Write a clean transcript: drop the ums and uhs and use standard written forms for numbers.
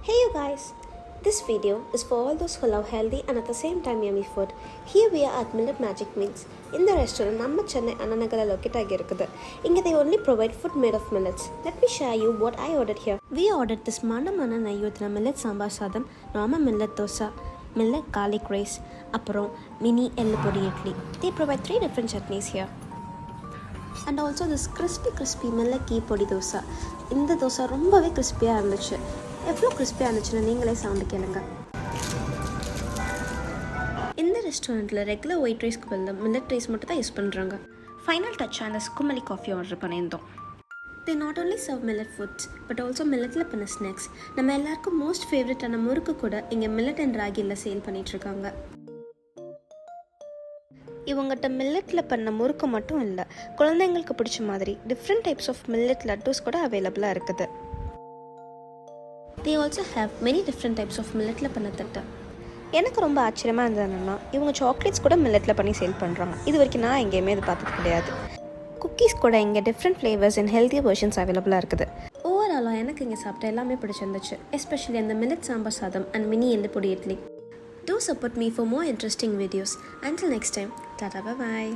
Hey you guys! This video is for all those who love healthy and at the same time yummy food. Here we are at Millet Maagic Meals. In the restaurant, Nagar Chennai, Anna Nagar located here. Inga they only provide food made of millets. Let me share you what I ordered here. We ordered this manamana nayyuthna millet sambar sadam, normal millet dosa, millet garlic rice, apron, mini ellu podi idli. They provide 3 different chutneys here. And also this crispy millet ghee podi dosa. இந்த தோசை ரொம்பவே கிறிஸ்பியாக இருந்துச்சு. எவ்வளோ கிறிஸ்பியாக இருந்துச்சுன்னு நீங்களே sound கேளுங்க. இந்த ரெஸ்டாரண்ட்டில் ரெகுலர் ஒயிட் ரைஸ்க்கு பதில் மில்லட் ரைஸ் மட்டும் தான் யூஸ் பண்ணுறாங்க. ஃபைனல் டச்சாக அந்த சுக்குமல்லி காஃபி ஆர்டர் பண்ணியிருந்தோம். They not only serve millet foods but also milletல பண்ண ஸ்நாக்ஸ். நம்ம எல்லாருக்கும் மோஸ்ட் ஃபேவரட்டான முறுக்கு கூட இங்கே மில்லட் அண்ட் ராகியில் சேல் பண்ணிகிட்ருக்காங்க. இவங்ககிட்ட மில்லட்டில் பண்ண முறுக்கு மட்டும் இல்லை, குழந்தைங்களுக்கு பிடிச்ச மாதிரி டிஃப்ரெண்ட் டைப்ஸ் ஆஃப் மில்லட் லட்டூஸ் கூட அவைலபிளாக இருக்குது. They also have many different types of milletல பண்ண தட்டு. எனக்கு ரொம்ப ஆச்சரியமாக இருந்ததுன்னா இவங்க சாக்லேட்ஸ் கூட மில்லட்டில் பண்ணி சேல் பண்ணுறாங்க. இது வரைக்கும் நான் எங்கேயுமே இது பார்த்தது கிடையாது. குக்கீஸ் கூட இங்கே different flavours and healthier versions அவைலபிளாக இருக்குது. ஓவராலாக எனக்கு இங்கே சாப்பிட்ட எல்லாமே பிடிச்சிருந்துச்சு, எஸ்பெஷலி அந்த மில்லட் சாம்பார் சாதம் அண்ட் மினி எள்ளு பொடி idli. Do support me for more interesting videos. Until next time, tata bye bye.